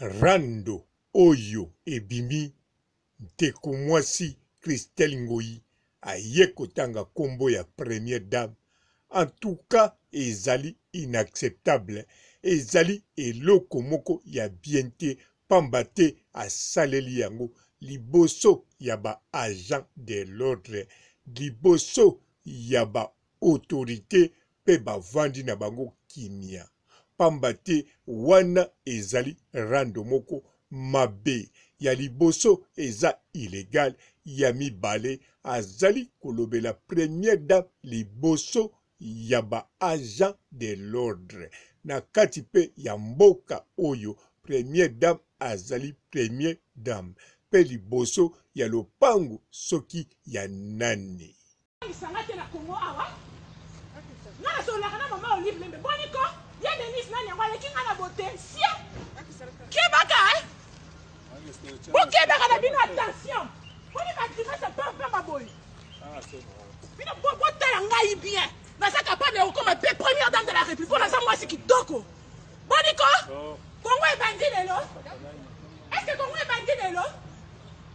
Rando oyo ebimi ndeko mwasi Christelle Ngoyi aye kotanga kombo ya première dame. En tout cas, ezali inacceptable. Ezali eloko moko ya bien te pamba te asaleli yango liboso ya ba agent de l'ordre, liboso ya ba autorité pe bavandi na bango kimia. Pamba te wana ezali rando moko mabe ya liboso eza illégal ya mibale azali kolobela première dame liboso ya ba agent de l'ordre na kati pe ya mboka oyo première dame azali première dame pe liboso ya lopango soki ya nani. Bokebaka na bino attention. Boni matrimoine c'est pas ma boy. Ah c'est bon. Bino botala ngai bien. Naza capable de comme première dame de la République. Pour ça moi c'est kitoko. Boniko? Congo est bandit lelo. Est-ce que Congo est bandit lelo?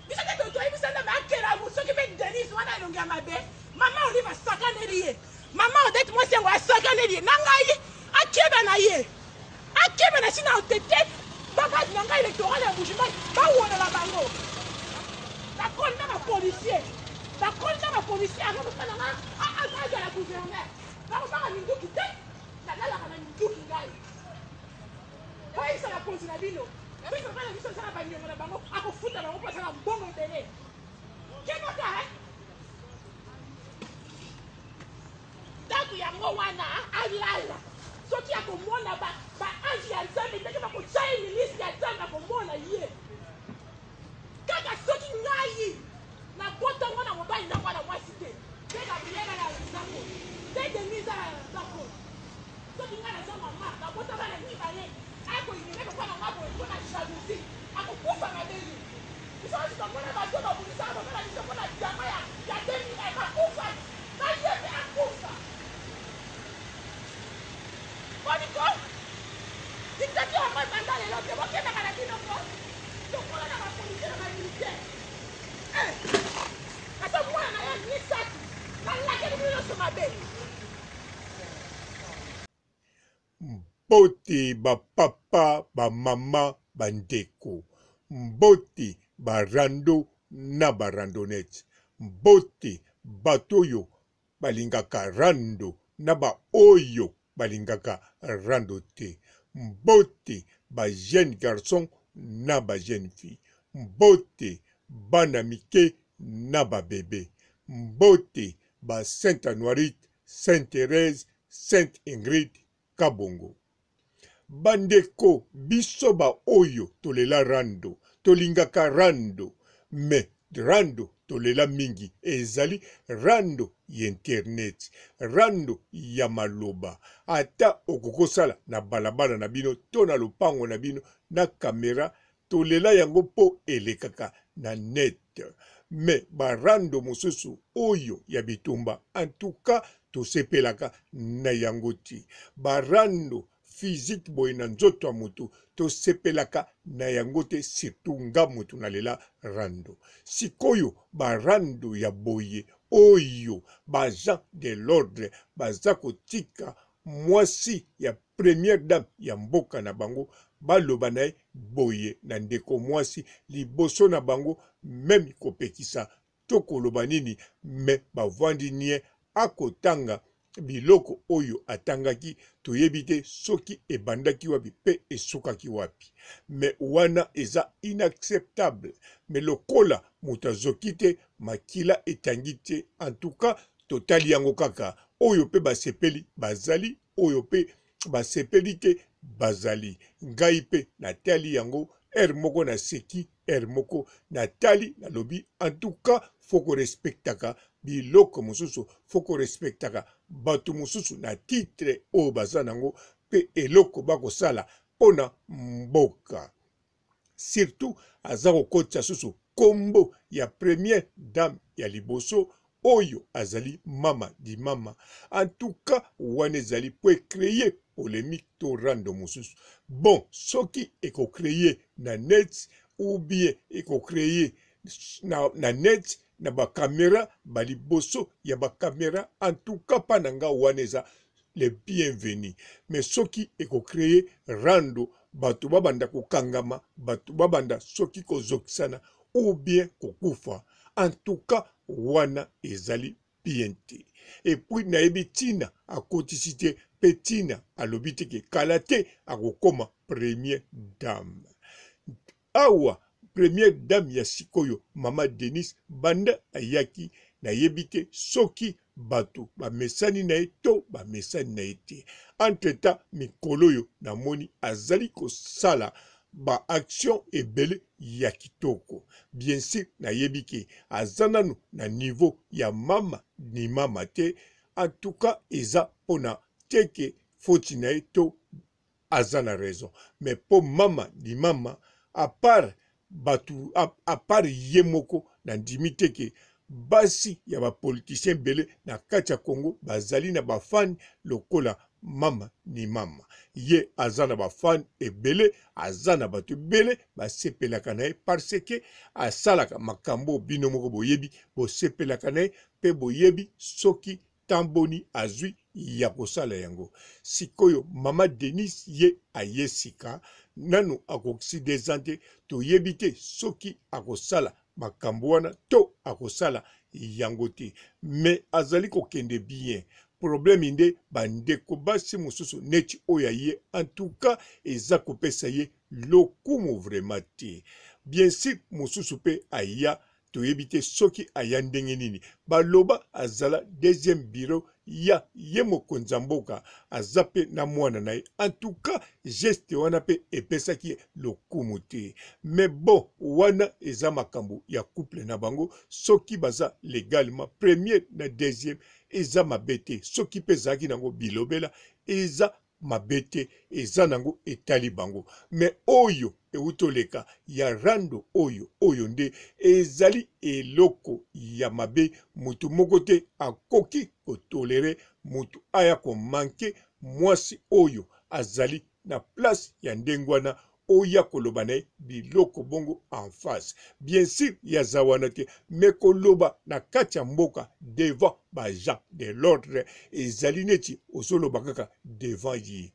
Bisa te toi bisa na ba kera mu soki be Denise wana longa mabe. Maman on va sakane lié. Maman on dit moi c'est wa sakane lié. Nangai akeba na ye. Akeba na sina otete. Papa nanga électoral ya Bujumbura ba wona la bango. La colle na policier. La colle na policier avant de faire à la gouverneur. Ba ba mindu kite. La la kana mindu kingai. Ba isa la police na bino. Ba isa kana biso sana ba nyongo na bango akofuta bango pasa na bongo tele. Kema ka eh? Taku ya ngo wana alala. Soki akomona ba anji ya Nzambe ndenge bakotsaya ministre ya Nzambe akomona ye kaka soki ngai na botango na mobali na mwana mwasi te te Gabriela na nzako te Denise na nzako soki ngai naza mama na botanga na mibale akoyinime kokwana mwa boye mpona jalousie akokufa mabeli bisosi bamona bato babulisaka bamona biso mpona jama ya demina bakufa na ye mpe akufa boniko dictature moi pendant les autres bon qu'est-ce que la vie non pas donc on a la police la militaire parce que moi on a ni ça la que nous sommes mabé Mbote ba papa ba mama bandeko mbote ba rando na ba randonnette mbote batoyo balingaka rando na ba oyo balingaka rando te mbote ba jeune garçon na ba jeune fille mbote bana mike na ba bébé mbote ba Sainte Anuarite, Sainte Thérèse, Sainte Ingrid Kabongo. Bandeko biso ba oyo tolela rando tolingaka rando me rando tolela mingi ezali rando ya internet rando ya maloba ata okokosala na balabala na bino to na lopango na bino na kamera tolela yango po elekaka na net me barando mosusu oyo ya bitumba en tout cas tosepelaka na yango ti barando physique boye na nzoto ya mutu tosepelaka na yango te surtout nga mutu nalela rando sikoyo barando ya boye oyo baagent de l'ordre baza kotika mwasi ya première dame ya mboka na bango baloba na ye boye na ndeko mwasi liboso na bango meme kopekisa to koloba nini me bavandi nie akotanga biloko oyo atangaki toyebi te soki ebandaki wapi pe esukaki wapi me wana eza inacceptable me lokola moto azoki te makila etangi te en tout cas totali yango kaka oyo pe basepeli bazali oyo pe basepeli te bazali ngai pe natali yango er moko na seki er moko natali nalobi en tout cas foko respectaka biloko mosusu foko respectaka bato mosusu na titre oyo baza nango pe eloko bakosala pona mboka surtout aza kokotisa susu kombo ya première dame ya liboso oyo azali mama di mama en tout cas wana ezali po créer polémique to rando mosusu. Bon, soki eko créer na net ou bien eko créer na net na ba caméra baliboso ya ba caméra en tout cas pananga waneza les bienvenus. Mais soki eko créer rando batu babanda kokangama batu babanda soki kozokisana ou bien kokufa en tout cas wana ezali bien te. Et puis nayebi tina akotisi te pe tina alobi te ke kala te akokoma première dame. Awa première dame ya sikoyo mama Denis banda ayaki nayebi te soki bato bamesani na ye to bamesani na ye te. Entre temps mikolo yo namoni azali kosala ba action ebele ya kitoko. Bien sûr nayebi ke azananu na niveau ya mama ni mama te. En tout cas eza pona teke foti na ye to azana raison. Mais pour mama ni mama à part batu à part yemoko na ndimite ke basi ya ba politicien belé na kati ya Congo bazali na ba fan lokola mama ni mama ye azana ba fan ebele azana batu belé ba sepelaka na ye parce que asalaka makambo bino moko boyebi bo sepelaka na ye pe boyebi soki tamboni azui ya kosala yango. Sikoyo mama Denis ye ayesika nanu akokisi desante to yebite soki akosala makambo wana to akosala yango te. Mais azali kokende bien. Problème inde bandeko basi mususu neti oya ye en tout cas eza kopesa ye lokumu vraiment te. Bien sûr mususu pe aya to yebite soki aya ndenge nini baloba azala deuxième bureau ya ye mokonzi mboka azape na mwana na ye. En tout cas geste wana pe epesaki lokumu te. Mais bon wana eza makambo ya couple na bango soki baza légalement premier na deuxième eza mabete soki pe zaki nango bilobela eza mabete eza nango etali bango. Mais oyo eutoleka ya rando oyo nde ezali eloko ya mabe mutu moko te akoki kotolere mutu aya komanke mwasi oyo azali na place ya ndengwana oya koloba na biloko bongo en face. Bien sûr ya zawana te me koloba na kati ya mboka devant ba gens de l'ordre ezali neti osoloba kaka devant yi.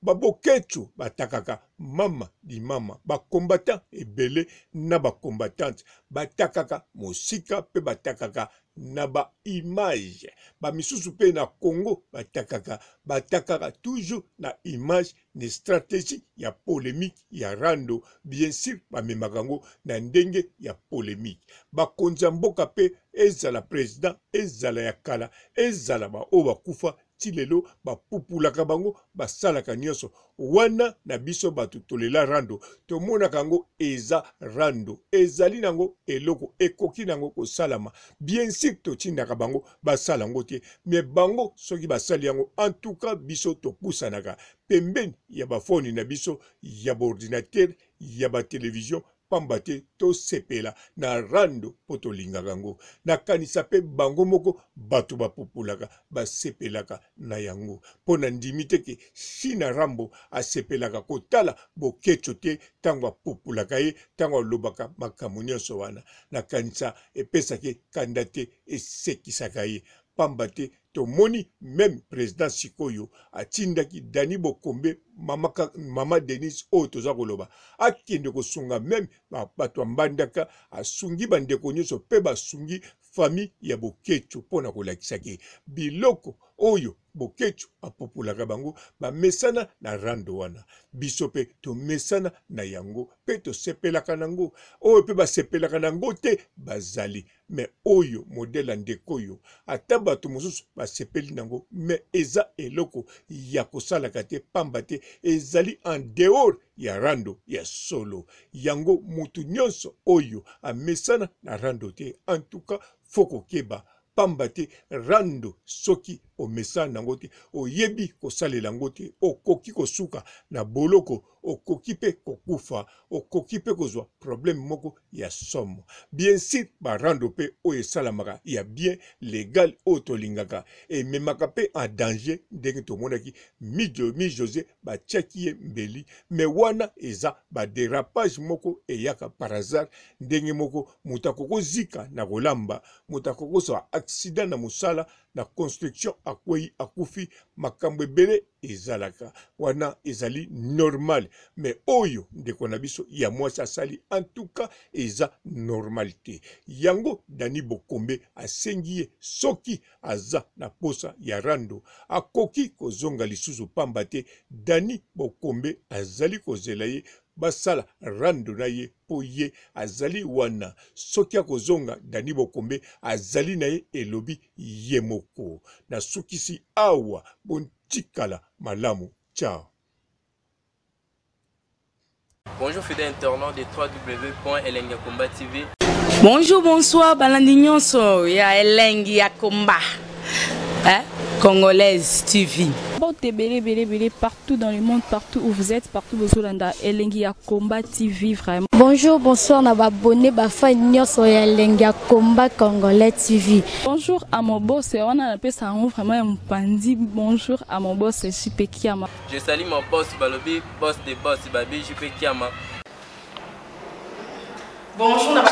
Baboketu batakaka mama di mama ba combattant ebele na ba combattante batakaka mosika pe batakaka na ba image ba misusu pe na Congo batakaka toujours na image ni stratégie ya polémique ya rando. Bien sûr bamemakango na ndenge ya polémique bakonza mboka pe ezala président ezala ya kala ezala ba oba kufa tilelo bapupulaka bango basalaka nyonso wana na biso batu tolela rando tomona kango eza rando ezali nango eloko ekoki nango kosalama. Bien sûr totindaka bango basala ngo te mais bango soki basali yango en tout cas biso topusanaka pembeni ya bafoni na biso ya baordinateur ya batelevizio pamba te tosepela na rando po tolingaka yango nakanisa pe bango moko bato bapupulaka basepelaka na yango mpo na ndimi te ke China Rambo asepelaka kotala bokecho te ntango apupulaka ye ntango alobaka makambo nyonso wana nakanisa epesaki kanda te esekisaka ye pamba te tomoni même président sikoyo atindaki Dani Bokombe mama Denis oyo toza koloba akende kosunga même bato mbandaka asungi bandeko nyonso pe basungi famille ya bokecho pona kolakisaki biloko oyo bokecho apopulaka bango bamesana na rando wana biso pe tomesana na yango pe tosepelaka nango oyo pe basepelaka nango te bazali mais oyo modele ndeko oyo ata bato mosusu basepeli nango mais eza eloko ya kosalaka te pamba te ezali en dehors ya rando ya solo yango mutu nyonso oyo amesana na rando te en tout cas foko keba pamba te rando soki omesana nango te oyebi kosalela yango te okoki kosuka na boloko okoki pe kokufa, okoki pe kozwa problème moko ya somme. Bien sûr barando pe oyo esalamaka ya bien légal oyo tolingaka ememaka pe en danger ndenge tomonaki mi José batiaki ye mbeli me wana eza badérapage moko eyaka par hasard ndenge moko moto akokozika na kolamba moto akokozwa accident na mosala na construction akwei akufi makambo ebele ezalaka wana ezali normal mais oyo ndeko na biso ya mwasi asali en tout cas eza normalité yango Dani Bokombe asengi ye soki aza na posa ya rando akoki kozonga lisusu pamba te Dani Bokombe azali kozela ye basala rando na ye po ye azali wana soki akozonga Dani Bokombe azali na ye elobi ye moko na sukisi awa bontikala malamu. Ciao. Bonjour fidèles internautes de www.elengiakomba TV. Bonjour, bonsoir, balandi nyonso ya Elengi ya Komba. Congolaise TV. Belé, partout dans le monde, partout où vous êtes, partout où vous êtes, Elengi ya Komba TV, vraiment. Bonjour, bonsoir, na abonné bafa nyonso ya Elengi ya Komba Congolais TV. Bonjour à mon boss, on a appelé ça vraiment un pandi. Bonjour à mon boss, JP Kiama. Je salue mon boss Balobi, boss des boss Babi, JP Kiama. Bonjour, na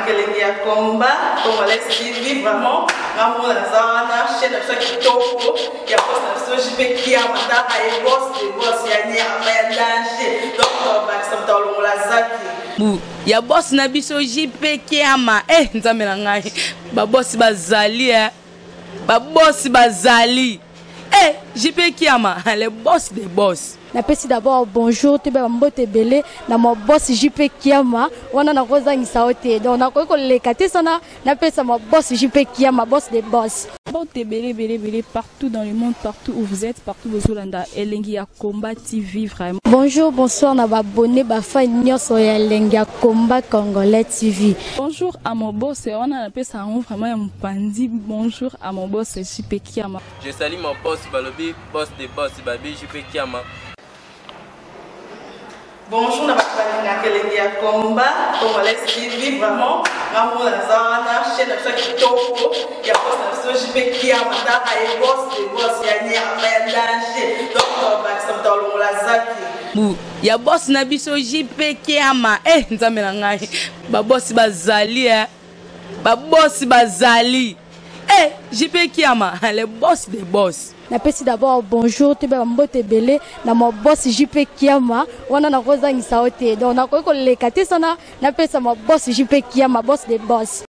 Elengi ya Komba Congolais TV, vraiment. Ramo la zana, chaîne de chaque toko, il y a pas de JP Kiama, et boss des boss, il y a ni à danger. Donc, on va s'entendre la zaki. Ya boss na biso JP Kiama nzambe na ngai ba boss bazali ba boss bazali JP Kiama le boss des boss. Napesi d'abord bonjour te ba mbote belé na mo boss JP Kiama wana na kozangisa ote donc na ko lekate sana napesa mo boss JP Kiama boss des boss. Belé, partout dans le monde, partout où vous êtes, partout où vous êtes, Elengi ya Komba TV, vraiment. Bonjour, bonsoir, na abonné bafa nyonso ya Elengi ya Komba Congolais TV. Bonjour à mon boss, on a appelé ça vraiment un pandi. Bonjour à mon boss, JP Kiama. Je salue mon boss Balobi, boss des boss Babi, JP Kiama. Bonjour, na Elengi ya Komba Congolais TV, vraiment. Ramo la zana, chaîne de chaque toko, il y a pas de JP Kiama, et boss des boss, il y a ni à danger. Donc, on va s'entendre la zaki. Ya boss na biso JP Kiama nzambe na ngai ba boss bazali ba boss bazali JP Kiama le boss des boss. Napesi d'abord bonjour te ba mbote belé na mo boss JP Kiama wana na kozangisa ote donc na ko lekate sana napesa mo boss JP Kiama boss des boss.